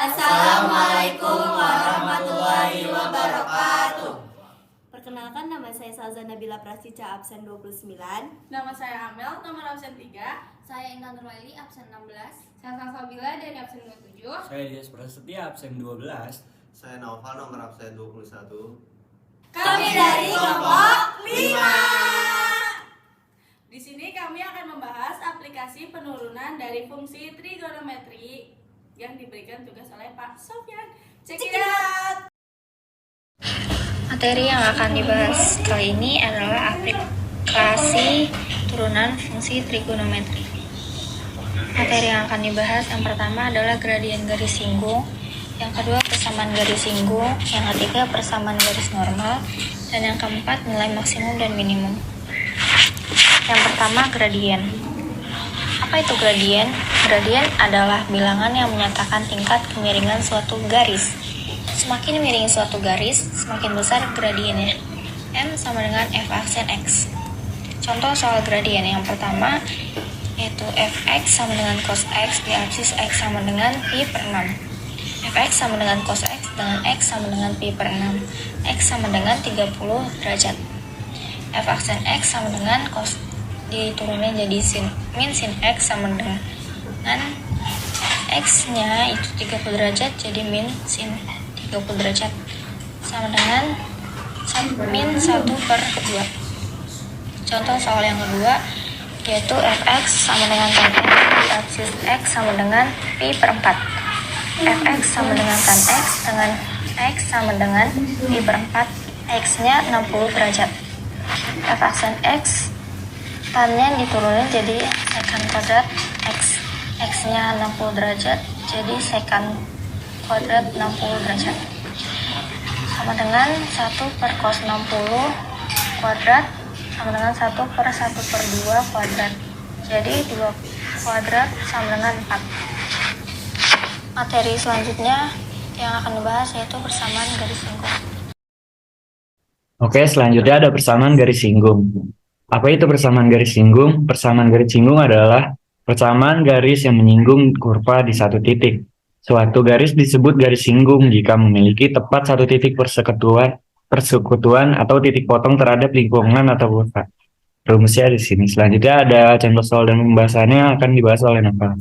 Assalamualaikum warahmatullahi wabarakatuh. Perkenalkan, nama saya Salza Nabila Prastica, absen 29. Nama saya Amel, nomor absen 3. Saya Intan Nurwaili, absen 16. Saya Salsabila dari absen 27. Saya Dias Prasetya, absen 12. Saya Naufal, nomor absen 21. Kami dari kelompok 5. Di sini kami akan membahas aplikasi penurunan dari fungsi trigonometri yang diberikan tugas oleh Pak Sofyan. Check it out! Materi yang akan dibahas kali ini adalah aplikasi turunan fungsi trigonometri. Materi yang akan dibahas yang pertama adalah gradien garis singgung, yang kedua persamaan garis singgung, yang ketiga persamaan garis normal, dan yang keempat nilai maksimum dan minimum. Yang pertama, gradien. Apa itu gradien? Gradien adalah bilangan yang menyatakan tingkat kemiringan suatu garis. Semakin miring suatu garis, semakin besar gradiennya. M sama dengan F aksen X. Contoh soal gradien yang pertama yaitu Fx sama dengan cos X di aksis X sama dengan pi per 6. Fx sama dengan cos X dengan X sama dengan pi per 6. X sama dengan 30 derajat. F aksen X sama dengan cos, diturunin jadi min sin X sama dengan X nya itu 30 derajat, jadi min sin 30 derajat sama dengan min 1 per 2. Contoh soal yang kedua yaitu Fx sama dengan tan X di aksis X sama dengan pi per 4. Fx sama dengan tan X dengan X sama dengan pi per 4, X nya 60 derajat. F aksen X, tan-nya diturunin jadi secant kuadrat X, X nya 60 derajat, jadi secant kuadrat 60 derajat sama dengan 1 per cos 60 kuadrat sama dengan 1 per 1 per 2 kuadrat, jadi 2 kuadrat sama dengan 4. Materi selanjutnya yang akan dibahas yaitu persamaan garis singgung. Oke, selanjutnya ada persamaan garis singgung. Apa itu persamaan garis singgung? Persamaan garis singgung adalah persamaan garis yang menyinggung kurva di satu titik. Suatu garis disebut garis singgung jika memiliki tepat satu titik persekutuan atau titik potong terhadap lingkungan atau kurva. Rumusnya di sini. Selanjutnya ada contoh soal dan pembahasannya yang akan dibahas oleh Naufal.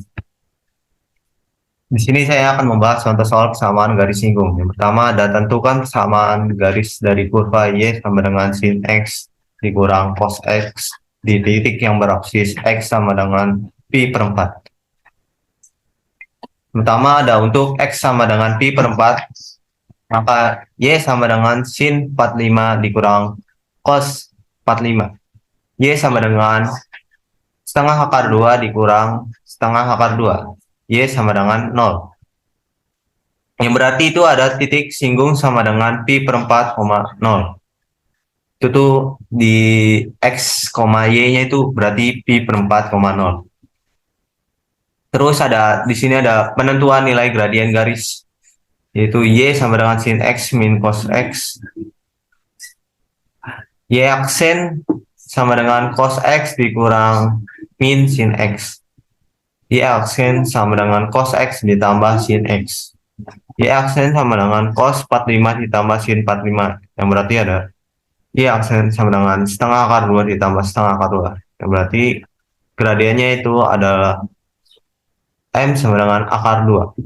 Di sini saya akan membahas contoh soal persamaan garis singgung. Yang pertama ada tentukan persamaan garis dari kurva Y sama dengan sin X dikurang cos X di titik yang beraksis X sama dengan pi per 4. Pertama ada untuk X sama dengan pi per 4, maka Y sama dengan sin 45 dikurang cos 45. Y sama dengan setengah akar 2 dikurang setengah akar 2. Y sama dengan 0. Yang berarti itu ada titik singgung sama dengan pi per 4, 0. Itu tuh di X, Y-nya itu berarti pi per 4, 0. Terus ada di sini ada penentuan nilai gradien garis, yaitu Y sama dengan sin X min cos X. Y aksen sama dengan cos X dikurang min sin X. Y aksen sama dengan cos X ditambah sin X. Y aksen sama dengan cos 45 ditambah sin 45. Yang berarti ada Y aksen sama dengan setengah akar 2 ditambah setengah akar 2. Yang berarti gradiennya itu adalah M sama dengan akar 2.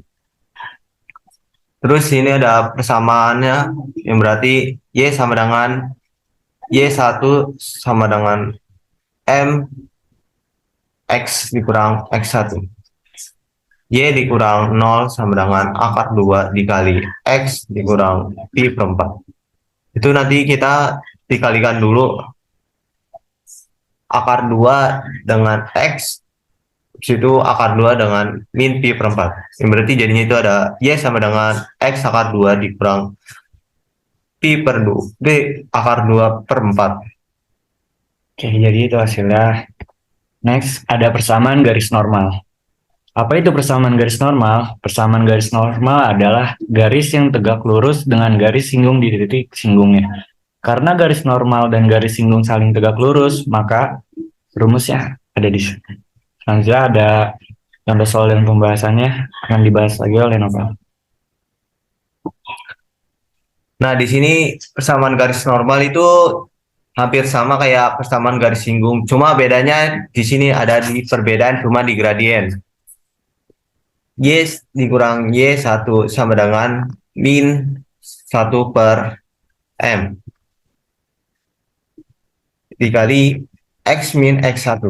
Terus ini ada persamaannya yang berarti Y sama dengan Y1 sama dengan M X dikurang X1. Y dikurang 0 sama dengan akar 2 dikali X dikurang pi per 4. Itu nanti kita dikalikan dulu akar 2 dengan X, situ akar 2 dengan min pi per 4. Yang berarti jadinya itu ada Y sama dengan X akar 2 dikurang pi per 2, D akar 2 per 4. Oke, jadi itu hasilnya. Next, ada persamaan garis normal. Apa itu persamaan garis normal? Persamaan garis normal adalah garis yang tegak lurus dengan garis singgung di titik singgungnya. Karena garis normal dan garis singgung saling tegak lurus, maka rumusnya ada di sini. Selanjutnya ada contoh soal dan pembahasannya akan dibahas lagi oleh Naufal. Nah, di sini persamaan garis normal itu hampir sama kayak persamaan garis singgung. Cuma bedanya di sini ada di perbedaan cuma di gradien. Y dikurang Y1 sama dengan min 1 per M dikali X min X1.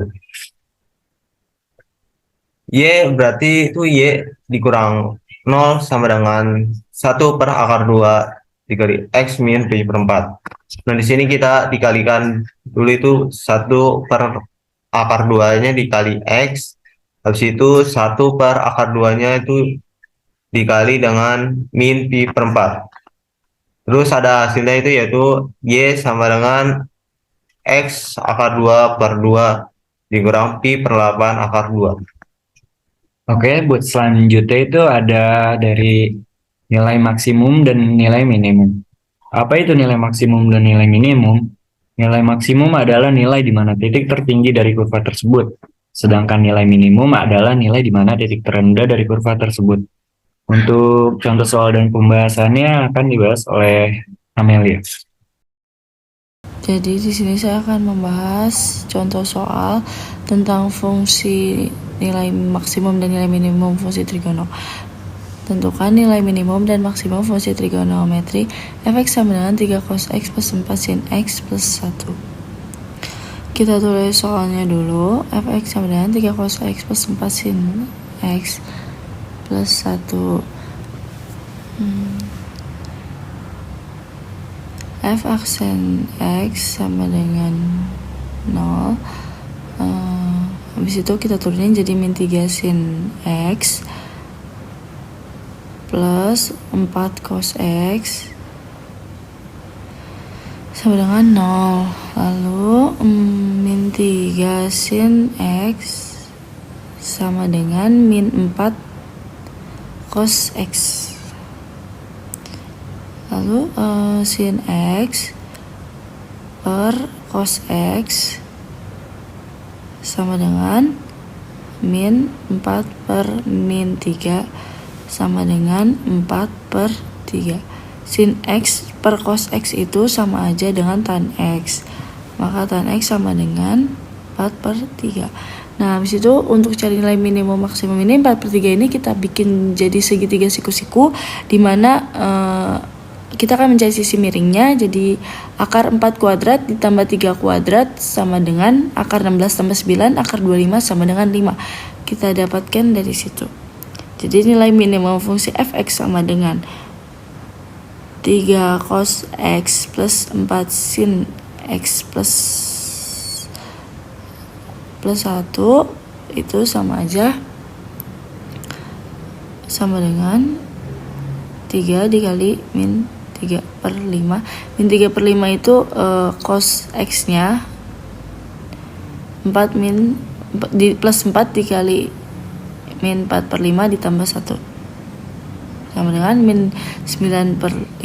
Y berarti itu Y dikurang 0 sama dengan 1 per akar 2 dikali X min pi per 4. Nah, di sini kita dikalikan dulu itu 1 per akar 2-nya dikali X. Habis itu 1 per akar 2-nya itu dikali dengan min pi per 4. Terus ada hasilnya itu yaitu Y sama dengan X akar 2 per 2 dikurang pi per 8 akar 2. Oke, buat selanjutnya itu ada dari nilai maksimum dan nilai minimum. Apa itu nilai maksimum dan nilai minimum? Nilai maksimum adalah nilai di mana titik tertinggi dari kurva tersebut. Sedangkan nilai minimum adalah nilai di mana titik terendah dari kurva tersebut. Untuk contoh soal dan pembahasannya akan dibahas oleh Amelia. Jadi di sini saya akan membahas contoh soal tentang fungsi nilai maksimum dan nilai minimum fungsi trigono. Tentukan nilai minimum dan maksimum fungsi trigonometri f(x) sama dengan 3 cos x plus 4 sin x plus 1. Kita tulis soalnya dulu. f(x) sama dengan 3 cos x plus 4 sin x plus 1. F aksen X sama dengan 0. Habis itu kita turunin jadi min 3 sin X plus 4 cos X sama dengan 0. Lalu min 3 sin X sama dengan min 4 cos X. Lalu sin X per cos X sama dengan min 4 per min 3 sama dengan 4 per 3. Sin X per cos X itu sama aja dengan tan X. Maka tan X sama dengan 4 per 3. Nah, habis itu untuk cari nilai minimum maksimum ini 4 per 3 ini kita bikin jadi segitiga siku-siku, dimana kita akan mencari sisi miringnya. Jadi akar 4 kuadrat ditambah 3 kuadrat sama dengan akar 16 tambah 9, akar 25 sama dengan 5. Kita dapatkan dari situ. Jadi nilai minimum fungsi f(x) sama dengan 3 cos x plus 4 sin x plus 1 itu sama aja sama dengan 3 dikali min 3 per 5. Min 3 per 5 itu cos X nya 4 min plus 4 dikali min 4 per 5 ditambah 1 sama dengan min 9 per 5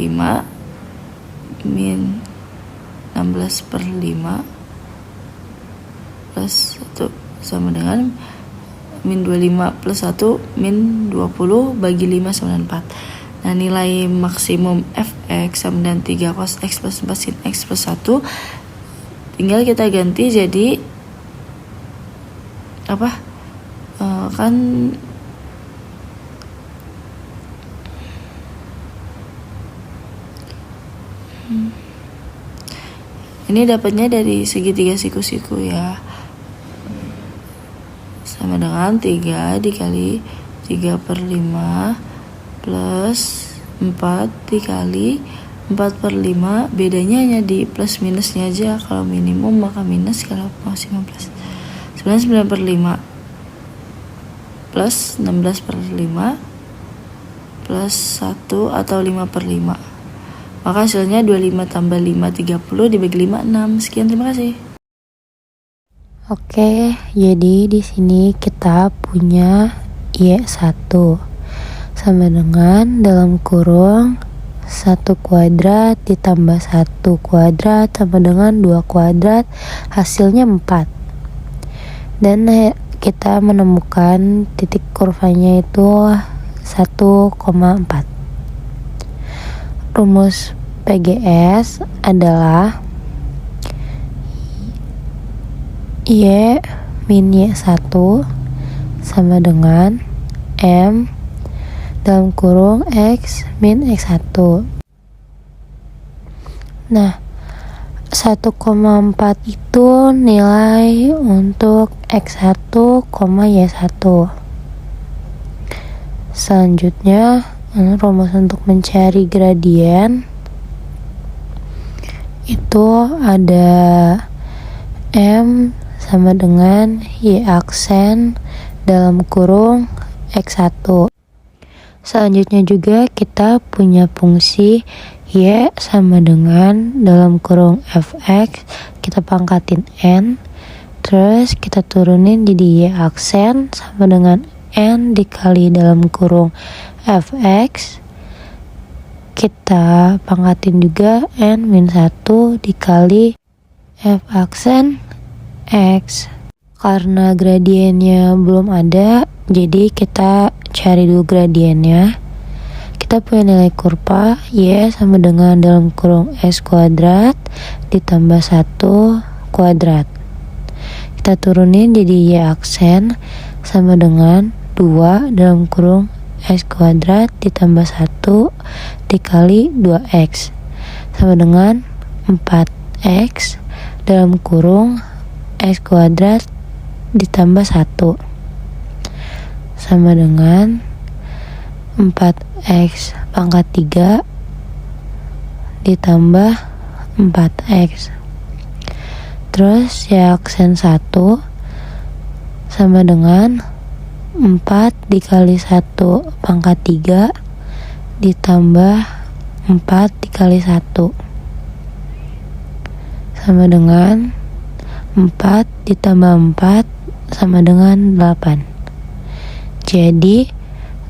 min 16 per 5 plus 1 sama dengan min 25 plus 1 min 20 bagi 5 sama dengan 4. Nah, nilai maksimum f(x) sama dengan 3 cos x plus 4 sin x plus 1 tinggal kita ganti jadi apa? Kan ini dapatnya dari segitiga siku-siku ya. Sama dengan 3 dikali 3 per 5 plus 4 dikali 4 per 5. Bedanya hanya di plus minusnya aja. Kalau minimum maka minus, kalau maksimum plus. 9 per 5 plus 16 per 5 plus 1 atau 5 per 5. Maka hasilnya 25 tambah 5 30 dibagi 5 6. Sekian, terima kasih. Oke, jadi di sini kita punya Y1 sama dengan dalam kurung 1 kuadrat ditambah 1 kuadrat sama dengan 2 kuadrat, hasilnya 4. Dan kita menemukan titik kurvanya itu 1,4. Rumus PGS adalah Y min Y1 sama dengan M dalam kurung X min X1. Nah, 1,4 itu nilai untuk X1, Y1. Selanjutnya, rumus untuk mencari gradien itu ada M sama dengan Y aksen dalam kurung X1. Selanjutnya juga kita punya fungsi Y sama dengan dalam kurung Fx, kita pangkatin N, terus kita turunin jadi Y aksen sama dengan N dikali dalam kurung Fx, kita pangkatin juga N min 1 dikali F aksen X. Karena gradiennya belum ada, jadi kita cari dulu gradiennya. Kita punya nilai kurva Y sama dengan dalam kurung X kuadrat ditambah 1 kuadrat. Kita turunin jadi Y aksen sama dengan 2 dalam kurung X kuadrat ditambah 1 dikali 2X sama dengan 4X dalam kurung X kuadrat ditambah 1 sama dengan 4X pangkat 3 ditambah 4X. Terus Y aksen 1 sama dengan 4 dikali 1 pangkat 3 ditambah 4 dikali 1 sama dengan 4 ditambah 4 sama dengan 8. Jadi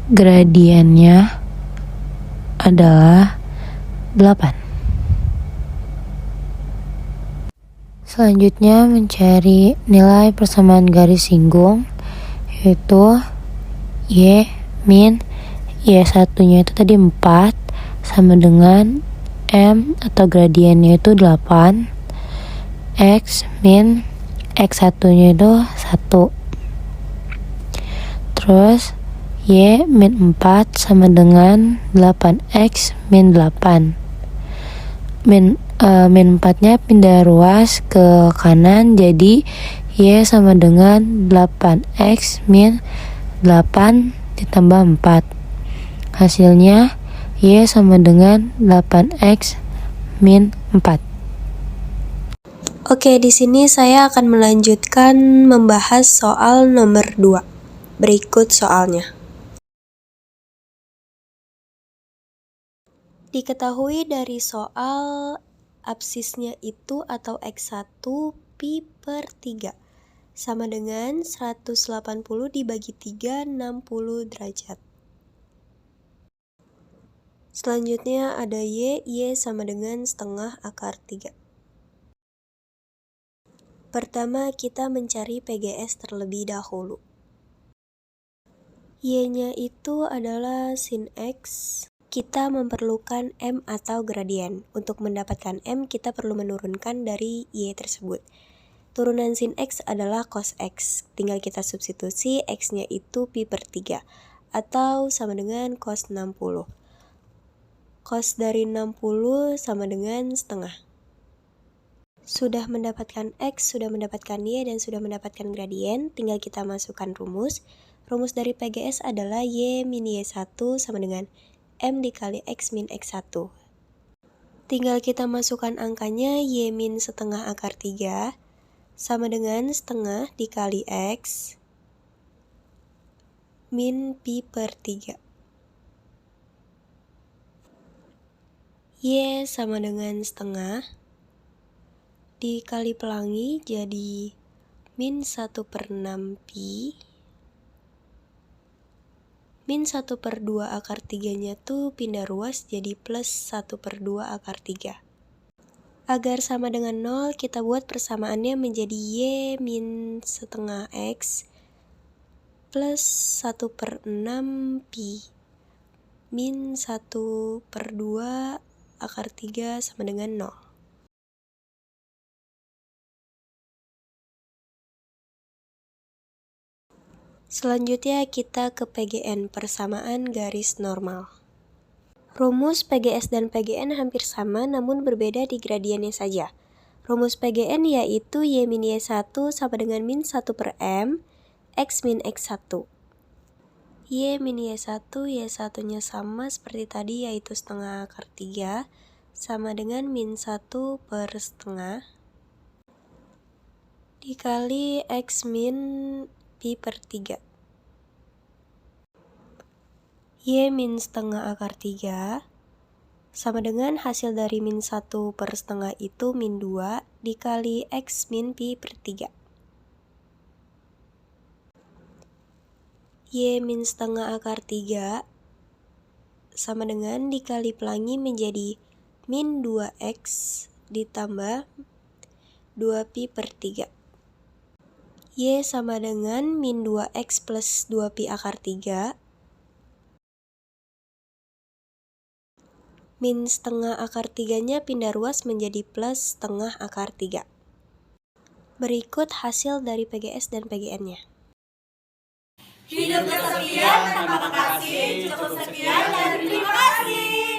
gradiennya adalah 8. Selanjutnya mencari nilai persamaan garis singgung, yaitu Y min Y1 nya itu tadi 4 sama dengan M atau gradiennya itu 8, X min X1 nya itu 1, terus Y min 4 sama dengan 8X min 8. Min 4 nya pindah ruas ke kanan, jadi Y sama dengan 8X min 8 ditambah 4. Hasilnya Y sama dengan 8X min 4. Oke, di sini saya akan melanjutkan membahas soal nomor 2. Berikut soalnya. Diketahui dari soal absisnya itu atau X1 pi per 3 sama dengan 180 dibagi 3, 60 derajat. Selanjutnya ada Y sama dengan setengah akar 3. Pertama, kita mencari PGS terlebih dahulu. Y-nya itu adalah sin X. Kita memerlukan M atau gradien. Untuk mendapatkan M, kita perlu menurunkan dari Y tersebut. Turunan sin X adalah cos X. Tinggal kita substitusi, X-nya itu pi per 3. Atau sama dengan cos 60. Cos dari 60 sama dengan setengah. Sudah mendapatkan X, sudah mendapatkan Y, dan sudah mendapatkan gradien, tinggal kita masukkan rumus. Rumus dari PGS adalah Y min Y1 sama dengan M dikali X min X1. Tinggal kita masukkan angkanya, Y min setengah akar 3 sama dengan setengah dikali X min pi per 3. Y sama dengan setengah dikali pelangi jadi min 1/6 pi min 1/2 akar 3 nya tuh pindah ruas jadi plus 1/2 akar 3. Agar sama dengan 0, kita buat persamaannya menjadi Y min setengah X plus 1/6 pi min 1/2 akar 3 sama dengan 0. Selanjutnya kita ke PGN, persamaan garis normal. Rumus PGS dan PGN hampir sama namun berbeda di gradiennya saja. Rumus PGN yaitu Y min Y1 sama dengan min 1 per M, X min X1. Y min Y1, Y1-nya sama seperti tadi yaitu setengah akar 3, sama dengan min 1 per setengah, dikali X min pi per 3. Y min setengah akar 3 sama dengan hasil dari min 1 per setengah itu min 2 dikali X min pi per 3. Y min setengah akar 3 sama dengan dikali pelangi menjadi min 2X ditambah 2 pi per 3. Y sama dengan min 2X plus 2 pi akar 3 min setengah akar 3-nya pindah ruas menjadi plus setengah akar 3. Berikut hasil dari PGS dan PGN-nya. Hidup kesekian tanpa kekasih, cukup sekian dan terima kasih.